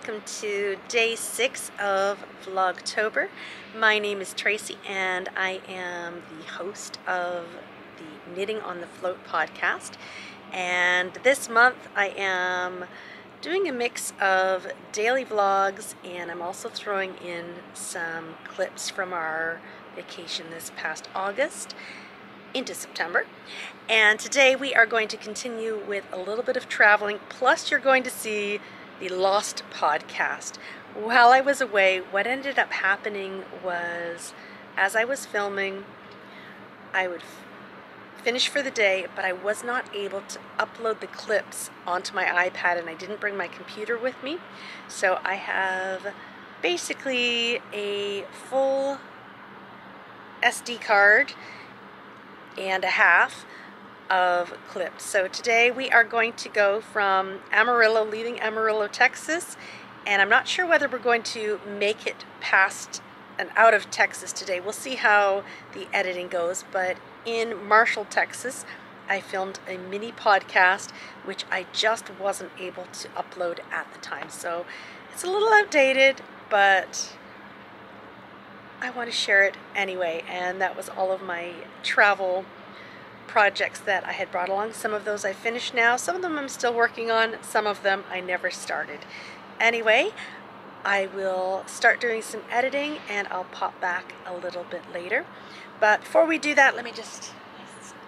welcome to day 6 of Vlogtober. My name is Tracy and I am the host of the Knitting on the Float podcast. And this month I am doing a mix of daily vlogs, and I'm also throwing in some clips from our vacation this past August into September. And today we are going to continue with a little bit of traveling, plus you're going to see the Lost podcast. While I was away, what ended up happening was, as I was filming, I would finish for the day, but I was not able to upload the clips onto my iPad, and I didn't bring my computer with me. So I have basically a full SD card and a half of clips. So today we are going to go from Amarillo, leaving Amarillo, Texas, and I'm not sure whether we're going to make it past and out of Texas today. We'll see how the editing goes, but in Marshall, Texas, I filmed a mini podcast which I just wasn't able to upload at the time. So it's a little outdated, but I want to share it anyway. And that was all of my travel projects that I had brought along. Some of those I finished now, some of them I'm still working on, some of them I never started. Anyway, I will start doing some editing and I'll pop back a little bit later. But before we do that, let me just,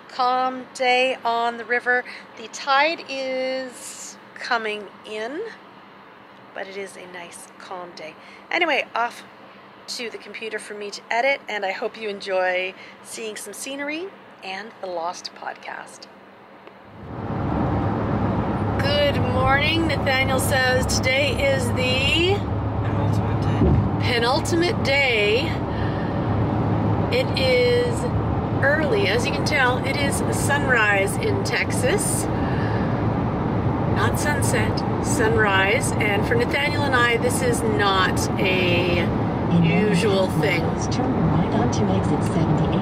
calm day on the river. The tide is coming in, but it is a nice calm day. Anyway, off to the computer for me to edit, and I hope you enjoy seeing some scenery and the Lost podcast. Good morning. Nathaniel says today is the penultimate day. It is early, as you can tell. It is sunrise in Texas, not sunset, sunrise. And for Nathaniel and I, this is not a usual thing. Turn right onto exit 78.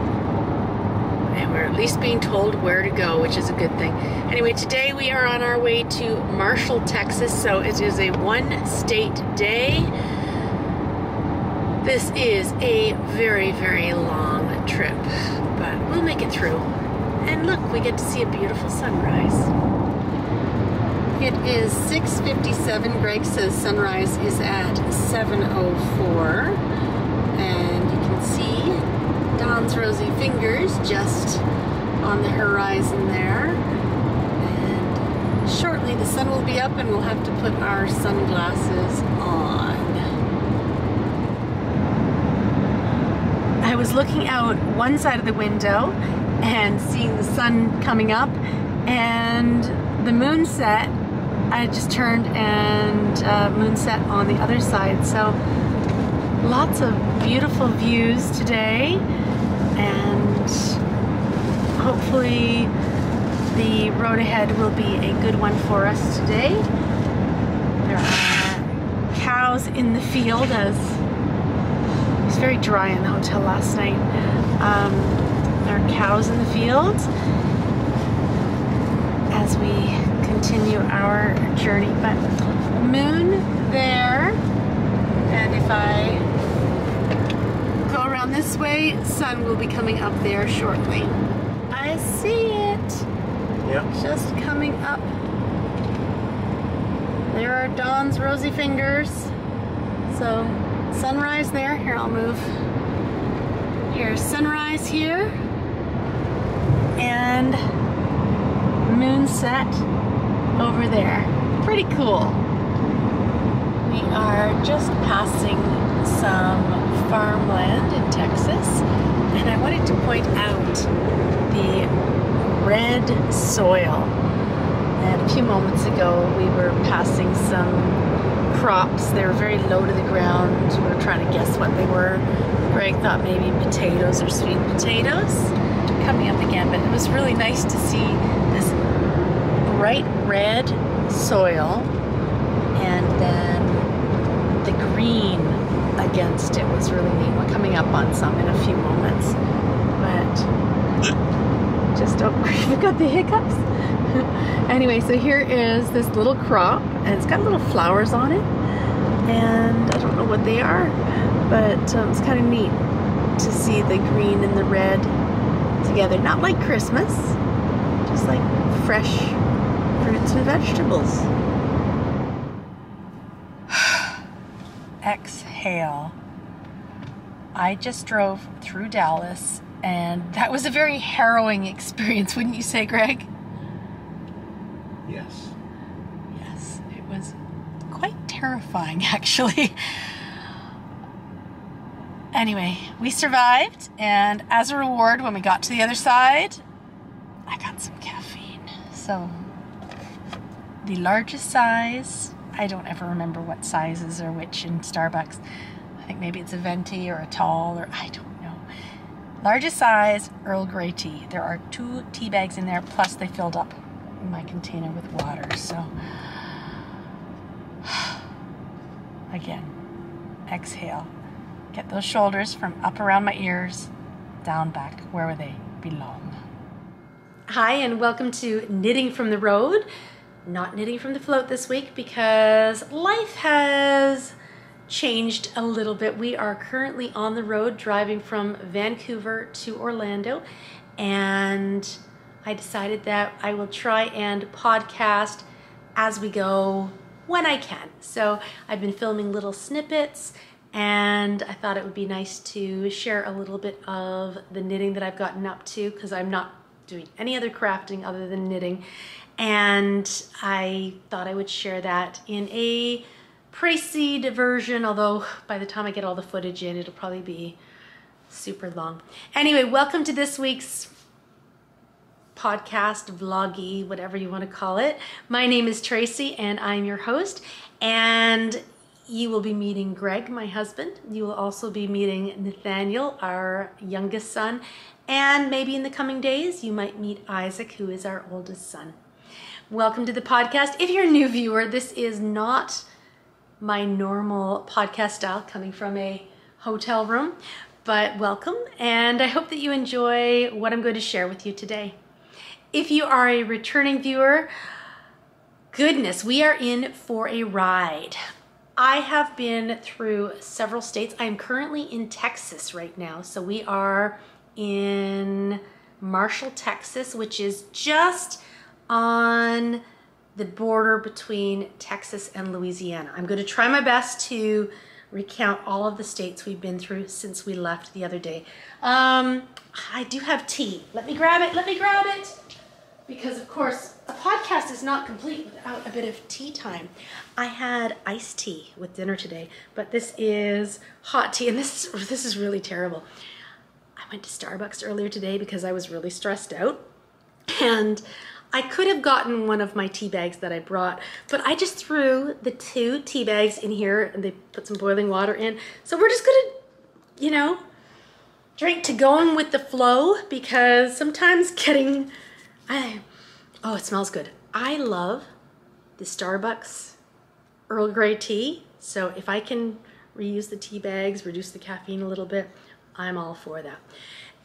And we're at least being told where to go, which is a good thing. Anyway, today we are on our way to Marshall, Texas, so it is a one-state day. This is a very, very long trip, but we'll make it through. And look, we get to see a beautiful sunrise. It is 6:57. Greg says sunrise is at 7:04. And you can see Dawn's rosy fingers just on the horizon there. And shortly the sun will be up and we'll have to put our sunglasses on. I was looking out one side of the window and seeing the sun coming up, and the moonset, I just turned and moonset on the other side. So lots of beautiful views today, and hopefully the road ahead will be a good one for us today. There are cows in the field, as it was very dry in the hotel last night. There are cows in the fields as we continue our journey. But moon there, and if I go around this way, sun will be coming up there shortly. I see it. Yep. Just coming up. There are Dawn's rosy fingers. So sunrise there. Here, I'll move. Here's sunrise here, and moonset over there. Pretty cool. We are just passing some farmland in Texas, and I wanted to point out the red soil. And a few moments ago we were passing some crops. They were very low to the ground. We were trying to guess what they were. Greg thought maybe potatoes or sweet potatoes. Coming up again, but it was really nice to see this bright red soil and then the green against it was really neat. We're coming up on some in a few moments, but just, oh, we've got the hiccups. Anyway, so here is this little crop, and it's got little flowers on it. and I don't know what they are, but it's kind of neat to see the green and the red together. Not like Christmas, just like fresh fruits and vegetables. Exhale. I just drove through Dallas, and that was a very harrowing experience, wouldn't you say, Greg? Yes. Yes, it was quite terrifying, actually. Anyway, we survived, and as a reward, when we got to the other side, I got some caffeine. So, the largest size, I don't ever remember what sizes are which in Starbucks. I think maybe it's a venti or a tall, or I don't know. Largest size Earl Grey tea. There are 2 tea bags in there, plus they filled up my container with water. So, again, exhale. Get those shoulders from up around my ears, down back where they belong. Hi, and welcome to Knitting from the Road. Not knitting from the float this week because life has changed a little bit. We are currently on the road driving from Vancouver to Orlando, and I decided that I will try and podcast as we go when I can. So I've been filming little snippets, and I thought it would be nice to share a little bit of the knitting that I've gotten up to, because I'm not doing any other crafting other than knitting. And I thought I would share that in a pre-seed version, although by the time I get all the footage in, it'll probably be super long. Anyway, welcome to this week's podcast, vloggy, whatever you want to call it. My name is Tracy, and I'm your host. And you will be meeting Greg, my husband. You will also be meeting Nathaniel, our youngest son. And maybe in the coming days, you might meet Isaac, who is our oldest son. Welcome to the podcast. If you're a new viewer, this is not my normal podcast style coming from a hotel room, but welcome, and I hope that you enjoy what I'm going to share with you today. If you are a returning viewer, goodness, we are in for a ride. I have been through several states. I am currently in Texas right now, so we are in Marshall, Texas, which is just on the border between Texas and Louisiana. I'm going to try my best to recount all of the states we've been through since we left the other day. I do have tea. Let me grab it. Because of course, a podcast is not complete without a bit of tea time. I had iced tea with dinner today, but this is hot tea, and this is really terrible. I went to Starbucks earlier today because I was really stressed out, and I could have gotten one of my tea bags that I brought, but I just threw the 2 tea bags in here, and they put some boiling water in. So we're just gonna, drink to going with the flow, because sometimes oh, it smells good. I love the Starbucks Earl Grey tea. So if I can reuse the tea bags, reduce the caffeine a little bit, I'm all for that.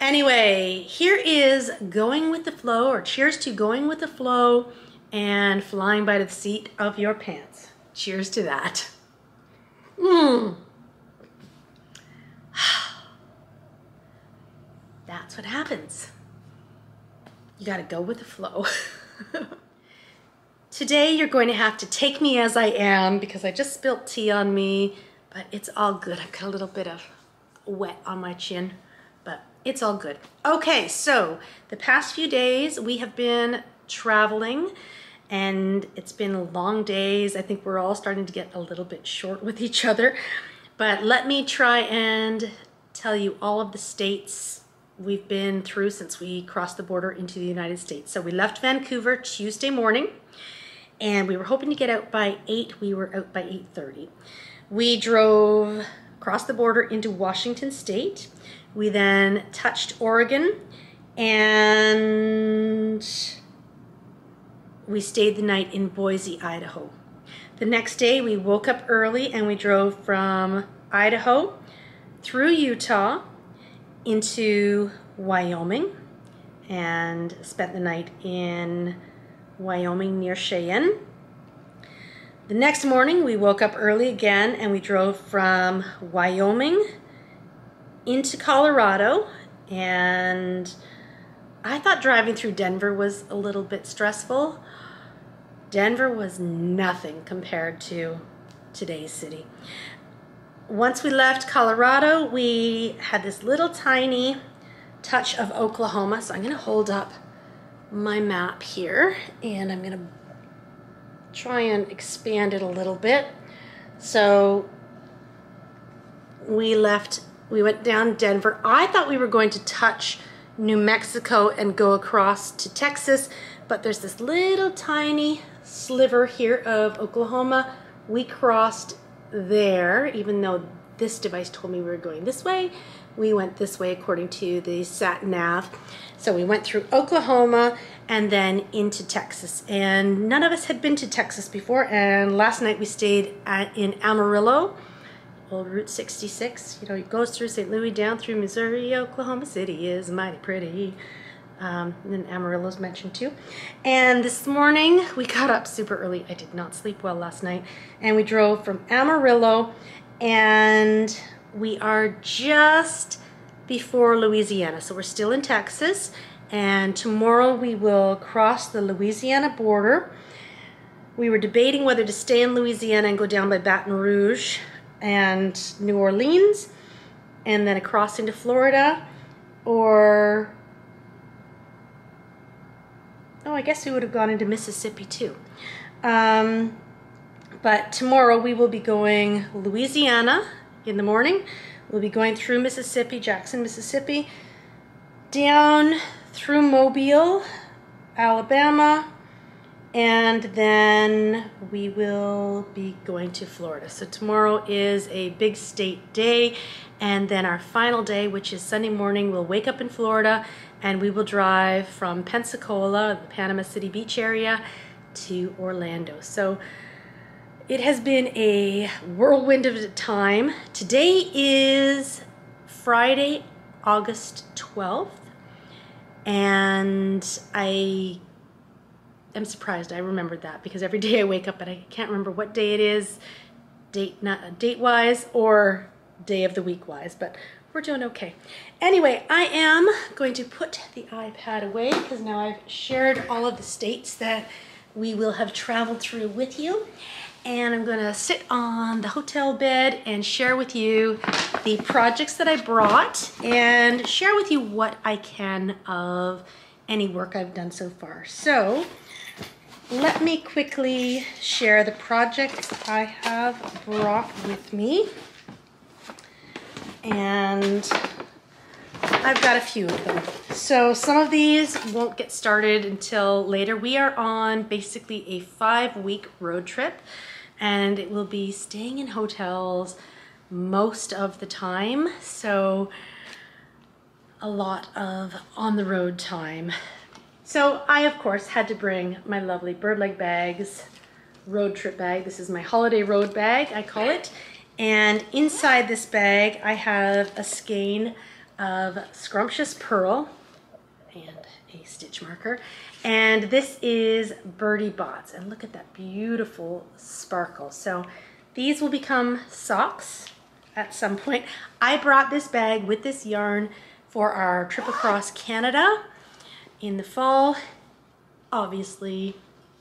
Anyway, here is Going with the Flow, or cheers to Going with the Flow and flying by the seat of your pants. Cheers to that. That's what happens. You gotta go with the flow. Today you're going to have to take me as I am, because I just spilt tea on me, but it's all good. I've got a little bit of wet on my chin, but it's all good. Okay, so the past few days we have been traveling, and it's been long days. I think we're all starting to get a little bit short with each other, but let me try and tell you all of the states we've been through since we crossed the border into the United States. So we left Vancouver Tuesday morning, and we were hoping to get out by 8. We were out by 8:30. We drove across the border into Washington State. We then touched Oregon, and we stayed the night in Boise, Idaho. The next day we woke up early, and we drove from Idaho through Utah into Wyoming, and spent the night in Wyoming near Cheyenne. The next morning we woke up early again and we drove from Wyoming into Colorado, and I thought driving through Denver was a little bit stressful. Denver was nothing compared to today's city. Once we left Colorado, we had this little tiny touch of Oklahoma. So I'm going to hold up my map here and I'm going to try and expand it a little bit. So we went down Denver. I thought we were going to touch New Mexico and go across to Texas, but there's this little tiny sliver here of Oklahoma. We crossed there, even though this device told me we were going this way. We went this way according to the sat nav. So we went through Oklahoma and then into Texas. And none of us had been to Texas before. And last night we stayed in Amarillo, old Route 66. You know, it goes through St. Louis down through Missouri. Oklahoma City is mighty pretty. And then Amarillo's mentioned too. And this morning we got up super early. I did not sleep well last night. And we drove from Amarillo, and we are just before Louisiana. So we're still in Texas, and tomorrow we will cross the Louisiana border. We were debating whether to stay in Louisiana and go down by Baton Rouge and New Orleans and then across into Florida, or I guess we would have gone into Mississippi too. But tomorrow we will be going Louisiana in the morning. We'll be going through Mississippi, Jackson, Mississippi, down through Mobile, Alabama, and then we will be going to Florida. So tomorrow is a big state day, and then our final day, which is Sunday morning, we'll wake up in Florida and we will drive from Pensacola, the Panama City Beach area, to Orlando. So it has been a whirlwind of a time. Today is Friday, August 12th, and I am surprised I remembered that, because every day I wake up and I can't remember what day it is, date-wise or day of the week-wise, but we're doing okay. Anyway, I am going to put the iPad away because now I've shared all of the states that we will have traveled through with you. And I'm gonna sit on the hotel bed and share with you the projects that I brought and share with you what I can of any work I've done so far. So let me quickly share the projects I have brought with me. And I've got a few of them. So some of these won't get started until later. We are on basically a 5-week road trip, and it will be staying in hotels most of the time. So a lot of on the road time. So I, of course, had to bring my lovely bird leg bags, road trip bag. This is my holiday road bag, I call it. And inside this bag, I have a skein of Scrumptious Pearl and a stitch marker. And this is Birdie Bots. And look at that beautiful sparkle. So these will become socks at some point. I brought this bag with this yarn for our trip across Canada in the fall. Obviously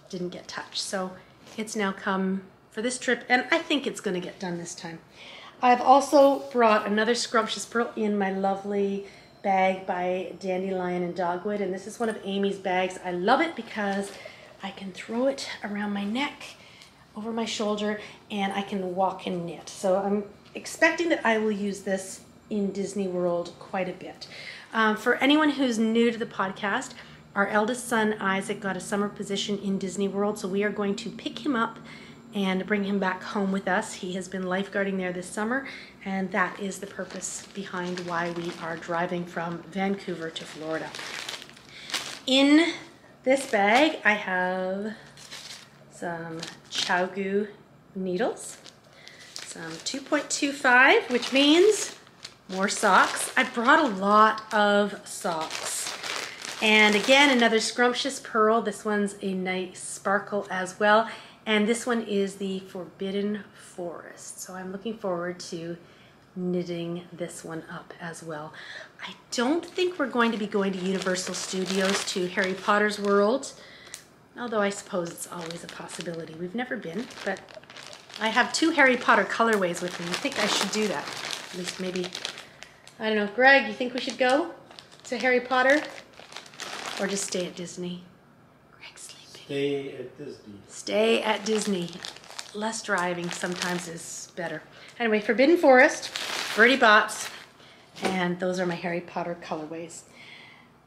didn't get touched. So it's now come for this trip, and I think it's going to get done this time. I've also brought another Scrumptious Pearl in my lovely bag by Dandelion and Dogwood, and this is one of Amy's bags. I love it because I can throw it around my neck, over my shoulder, and I can walk and knit. So I'm expecting that I will use this in Disney World quite a bit. For anyone who's new to the podcast, our eldest son Isaac got a summer position in Disney World, so we are going to pick him up and bring him back home with us. He has been lifeguarding there this summer, and that is the purpose behind why we are driving from Vancouver to Florida. In this bag, I have some ChowGoo needles, some 2.25, which means more socks. I brought a lot of socks. And again, another Scrumptious Pearl. This one's a nice sparkle as well. And this one is the Forbidden Forest. So I'm looking forward to knitting this one up as well. I don't think we're going to be going to Universal Studios to Harry Potter's world, although I suppose it's always a possibility. We've never been, but I have 2 Harry Potter colorways with me. I think I should do that. At least maybe, I don't know. Greg, you think we should go to Harry Potter or just stay at Disney? Greg's sleeping. Stay at Disney. Stay at Disney. Less driving sometimes is better. Anyway, Forbidden Forest, Bertie Bott's, and those are my Harry Potter colorways.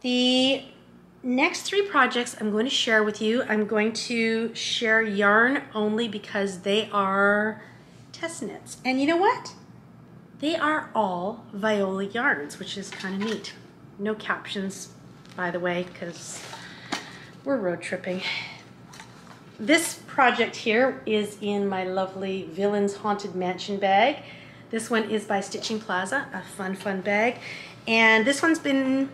The next 3 projects I'm going to share with you. I'm going to share yarn only because they are test knits. And you know what? They are all Viola yarns, which is kind of neat. No captions, by the way, because we're road tripping. This project here is in my lovely Villains Haunted Mansion bag. This one is by Stitching Plaza, a fun bag. And this one's been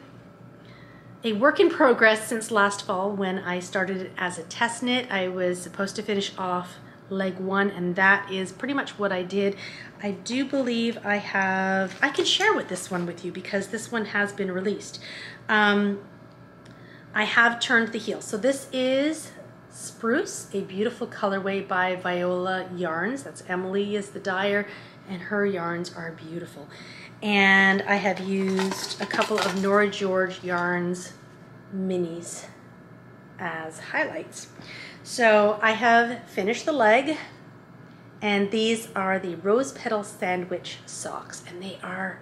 a work in progress since last fall when I started it as a test knit. I was supposed to finish off leg 1, and that is pretty much what I did. I do believe I can share this one with you because this one has been released. I have turned the heel. So this is Spruce, a beautiful colorway by Viola Yarns. That's Emily is the dyer, and her yarns are beautiful. And I have used a couple of Nora George Yarns minis as highlights. So I have finished the leg, and these are the Rose Petal Sandwich socks, and they are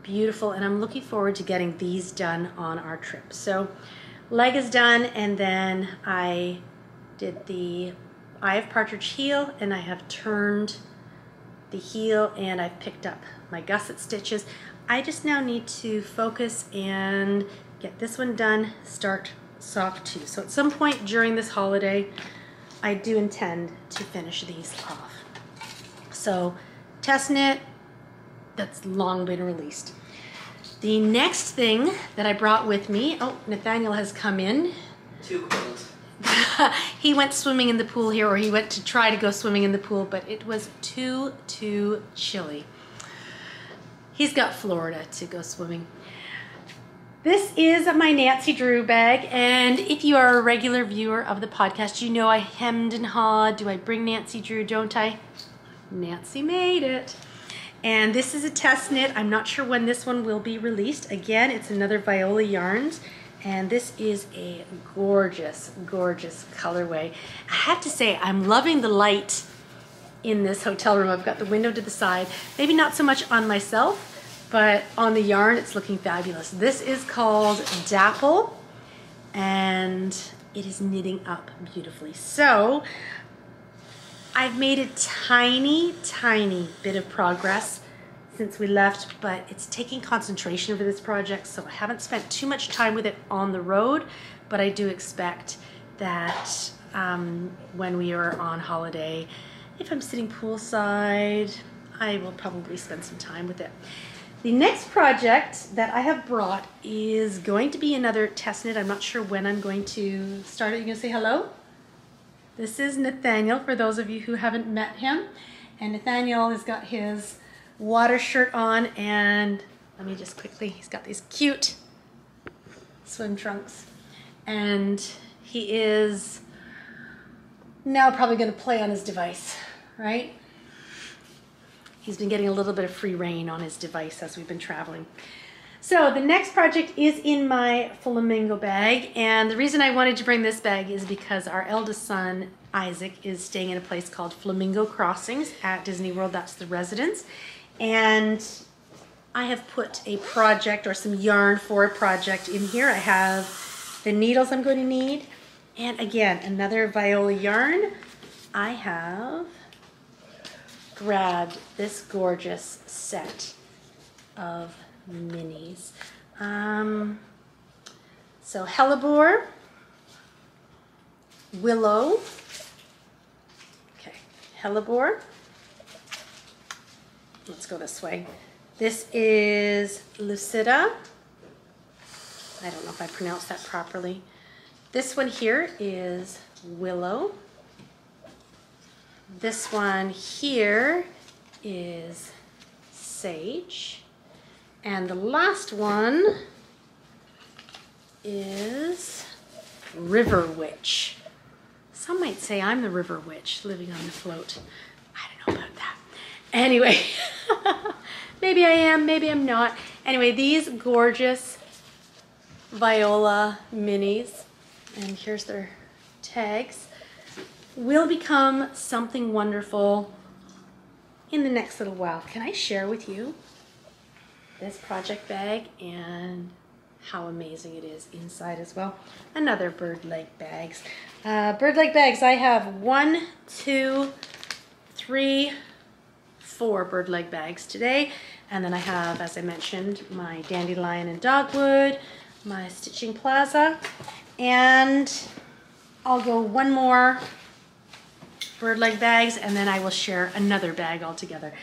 beautiful, and I'm looking forward to getting these done on our trip. So leg is done, and then I did the Eye of Partridge heel, and I have turned the heel, and I've picked up my gusset stitches. I just now need to focus and get this one done, start sock 2. So at some point during this holiday, I do intend to finish these off. So test knit, that's long been released. The next thing that I brought with me, oh, Nathaniel has come in. Too cold. He went swimming in the pool here, or he went to try to go swimming in the pool, but it was too chilly. He's got Florida to go swimming. This is my Nancy Drew bag, and if you are a regular viewer of the podcast, you know I hemmed and hawed. Do I bring Nancy Drew, don't I? Nancy made it. And this is a test knit. I'm not sure when this one will be released. Again, it's another Viola Yarns, and this is a gorgeous, gorgeous colorway. I have to say, I'm loving the light in this hotel room. I've got the window to the side. Maybe not so much on myself, but on the yarn, it's looking fabulous. This is called Dapple, and it is knitting up beautifully. So I've made a tiny bit of progress since we left, but it's taking concentration for this project, so I haven't spent too much time with it on the road, but I do expect that when we are on holiday, if I'm sitting poolside, I will probably spend some time with it. The next project that I have brought is going to be another test knit. I'm not sure when I'm going to start it. You gonna say hello? This is Nathaniel, for those of you who haven't met him. And Nathaniel has got his water shirt on, and let me just quickly, he's got these cute swim trunks. And he is now probably gonna play on his device, right? He's been getting a little bit of free reign on his device as we've been traveling. So the next project is in my flamingo bag, and the reason I wanted to bring this bag is because our eldest son, Isaac, is staying in a place called Flamingo Crossings at Disney World. That's the residence. And I have put a project or some yarn for a project in here. I have the needles I'm going to need, and again, another Viola yarn. I have grabbed this gorgeous set of minis. So hellebore, willow, okay, hellebore. Let's go this way. This is lucida. I don't know if I pronounced that properly. This one here is willow. This one here is Sage. And the last one is River Witch. Some might say I'm the River Witch living on the float. I don't know about that. Anyway, maybe I am, maybe I'm not. Anyway, these gorgeous Viola minis, and here's their tags, will become something wonderful in the next little while. Can I share with you this project bag and how amazing it is inside as well? Another bird leg bags. Bird leg bags, I have 1, 2, 3, 4 bird leg bags today. And then I have, as I mentioned, my dandelion and dogwood, my stitching plaza, and I'll go one more bird leg bags and then I will share another bag altogether.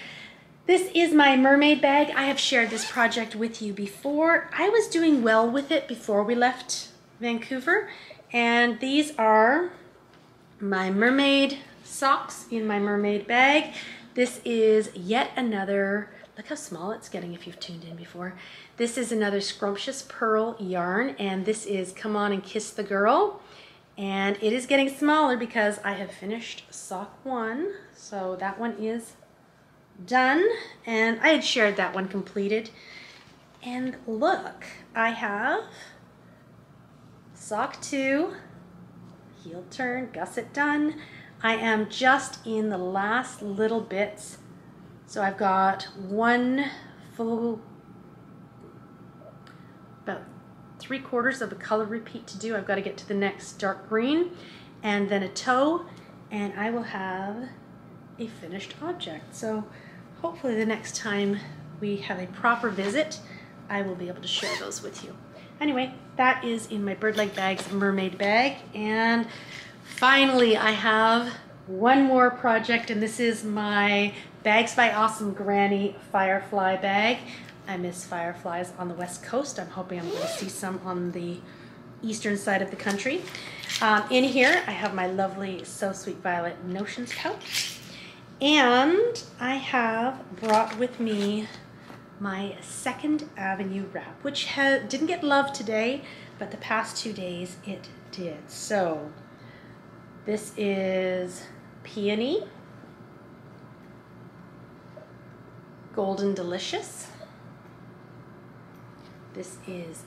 This is my mermaid bag. I have shared this project with you before. I was doing well with it before we left Vancouver, and these are my mermaid socks in my mermaid bag. This is yet another, look how small it's getting if you've tuned in before. This is another Scrumptious Pearl yarn, and this is Come On and Kiss the Girl. And it is getting smaller because I have finished sock 1, so that one is done, and I had shared that one completed. And look, I have sock 2, heel turn, gusset done. I am just in the last little bits, so I've got one full, about 3/4 of a color repeat to do. I've got to get to the next dark green and then a toe, and I will have a finished object. So hopefully the next time we have a proper visit, I will be able to share those with you. Anyway, that is in my bird leg bags mermaid bag. And finally, I have one more project, and this is my Bags by Awesome Granny Firefly bag. I miss fireflies on the West Coast. I'm hoping I'm going to see some on the eastern side of the country. In here, I have my lovely So Sweet Violet Notions pouch. And I have brought with me my 2nd Avenue wrap, which didn't get love today, but the past 2 days it did. So this is Peony, Golden Delicious. This is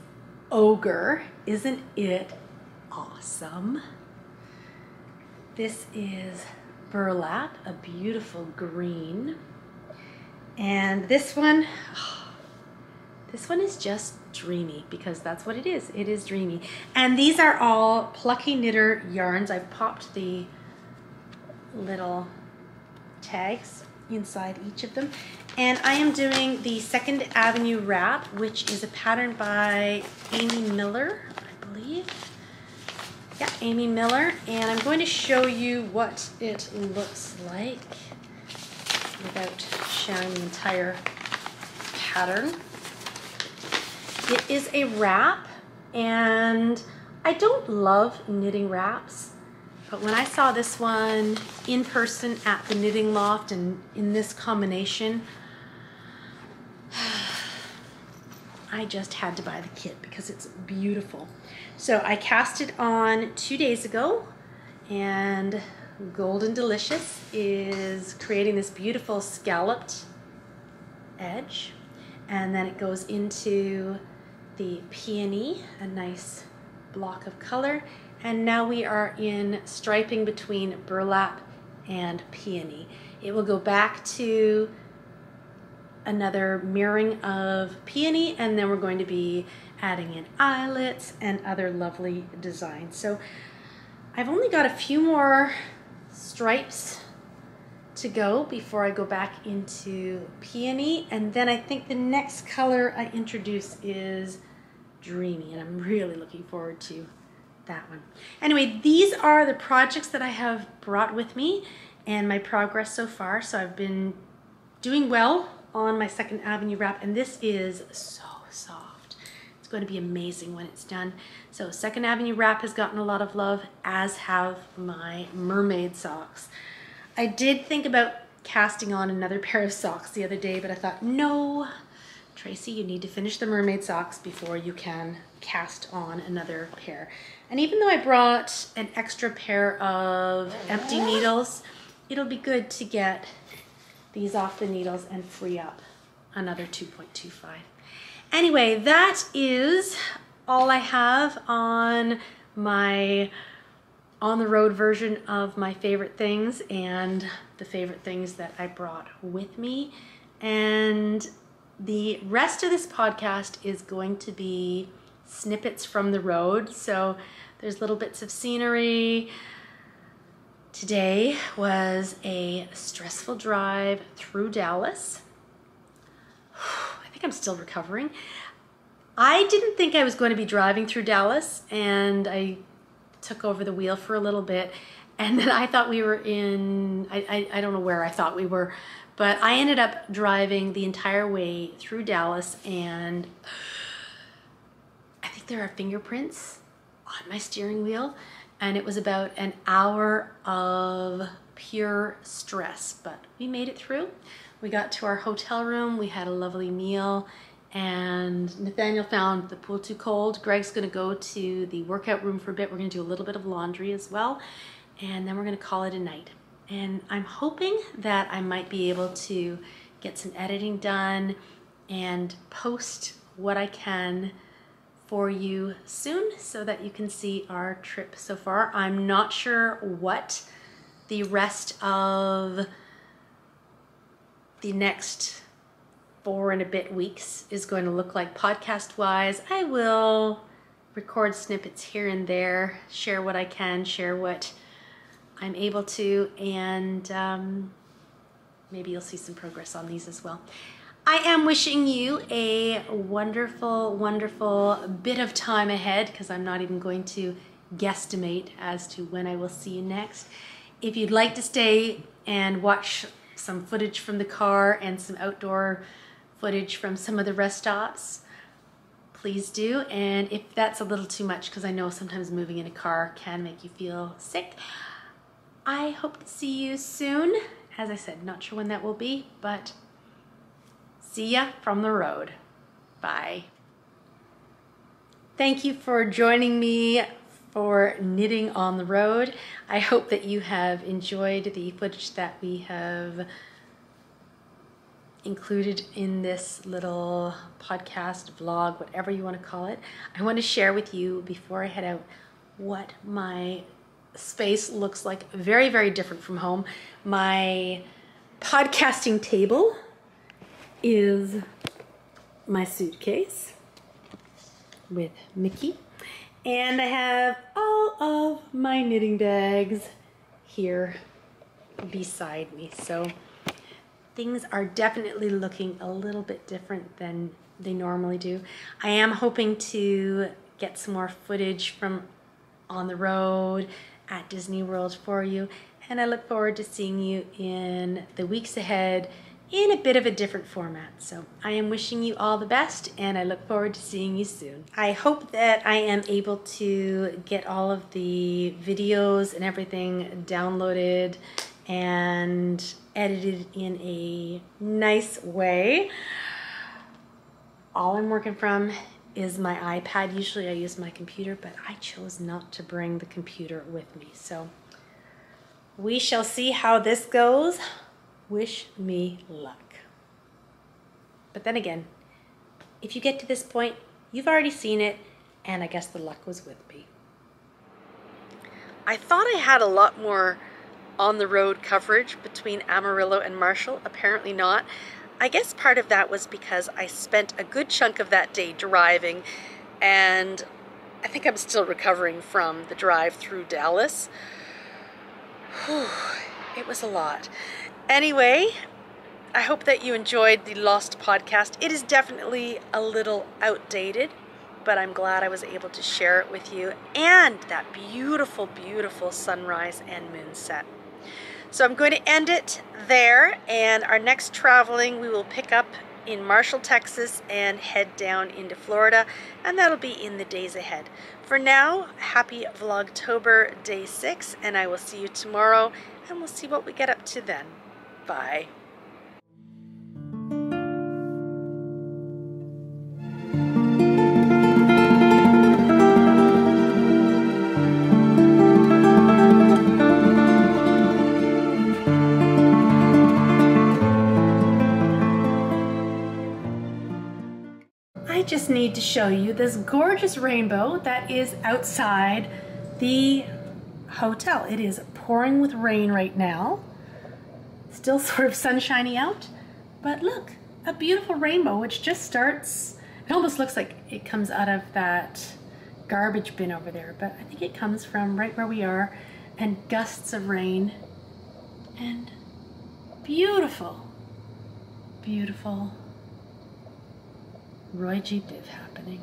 Ogre. Isn't it awesome? This is Burlap, a beautiful green. And this one is just dreamy, because that's what it is. It is dreamy. And these are all Plucky Knitter yarns. I've popped the little tags inside each of them. And I am doing the 2nd Avenue wrap, which is a pattern by Amy Miller, I believe. Yeah, Amy Miller. And I'm going to show you what it looks like without sharing the entire pattern. It is a wrap, and I don't love knitting wraps, but when I saw this one in person at the Knitting Loft and in this combination, I just had to buy the kit because it's beautiful. So I cast it on 2 days ago, and Golden Delicious is creating this beautiful scalloped edge, and then it goes into the Peony, a nice block of color, and now we are in striping between Burlap and Peony. It will go back to another mirroring of Peony, and then we're going to be adding in eyelets and other lovely designs. So I've only got a few more stripes to go before I go back into Peony, and then I think the next color I introduce is Dreamy, and I'm really looking forward to that one. Anyway, these are the projects that I have brought with me and my progress so far. So I've been doing well on my 2nd Avenue wrap, and this is so soft. It's going to be amazing when it's done. So 2nd Avenue wrap has gotten a lot of love, as have my mermaid socks. I did think about casting on another pair of socks the other day, but I thought, no, Tracy, you need to finish the mermaid socks before you can cast on another pair. And even though I brought an extra pair of empty needles, it'll be good to get these off the needles and free up another 2.25. Anyway, that is all I have on my on the road version of my favorite things and the favorite things that I brought with me. And the rest of this podcast is going to be snippets from the road. So there's little bits of scenery. Today was a stressful drive through Dallas. I think I'm still recovering. I didn't think I was going to be driving through Dallas, and I took over the wheel for a little bit, and then I thought we were in, I don't know where I thought we were, but I ended up driving the entire way through Dallas, and I think there are fingerprints on my steering wheel, and it was about an hour of pure stress, but we made it through. We got to our hotel room, we had a lovely meal, and Nathaniel found the pool too cold. Greg's gonna go to the workout room for a bit. We're gonna do a little bit of laundry as well, and then we're gonna call it a night. And I'm hoping that I might be able to get some editing done and post what I can for you soon so that you can see our trip so far. I'm not sure what the rest of the next 4 and a bit weeks is going to look like podcast wise. I will record snippets here and there, share what I can, share what I'm able to, and maybe you'll see some progress on these as well. I am wishing you a wonderful, wonderful bit of time ahead, because I'm not even going to guesstimate as to when I will see you next. If you'd like to stay and watch some footage from the car and some outdoor footage from some of the rest stops, please do. And if that's a little too much, because I know sometimes moving in a car can make you feel sick, I hope to see you soon. As I said, not sure when that will be, but see ya from the road. Bye. Thank you for joining me for Knitting on the Road. I hope that you have enjoyed the footage that we have included in this little podcast, vlog, whatever you want to call it. I want to share with you before I head out what my space looks like. Very, very different from home. My podcasting table is my suitcase with Mickey, and I have all of my knitting bags here beside me. So things are definitely looking a little bit different than they normally do. I am hoping to get some more footage from on the road at Disney World for you, and I look forward to seeing you in the weeks ahead in a bit of a different format. So I am wishing you all the best, and I look forward to seeing you soon. I hope that I am able to get all of the videos and everything downloaded and edited in a nice way. All I'm working from is my iPad. Usually I use my computer, but I chose not to bring the computer with me. So we shall see how this goes. Wish me luck. But then again, if you get to this point, you've already seen it, and I guess the luck was with me. I thought I had a lot more on-the-road coverage between Amarillo and Marshall. Apparently not. I guess part of that was because I spent a good chunk of that day driving, and I think I'm still recovering from the drive through Dallas. Whew, it was a lot. Anyway, I hope that you enjoyed the Lost podcast. It is definitely a little outdated, but I'm glad I was able to share it with you, and that beautiful, beautiful sunrise and moonset. So I'm going to end it there, and our next traveling we will pick up in Marshall, Texas, and head down into Florida, and that'll be in the days ahead. For now, happy Vlogtober Day 6, and I will see you tomorrow and we'll see what we get up to then. Bye. I just need to show you this gorgeous rainbow that is outside the hotel. It is pouring with rain right now. Still sort of sunshiny out, but look, a beautiful rainbow which just starts. It almost looks like it comes out of that garbage bin over there, but I think it comes from right where we are, and gusts of rain, and beautiful, beautiful Roy G. Biv happening.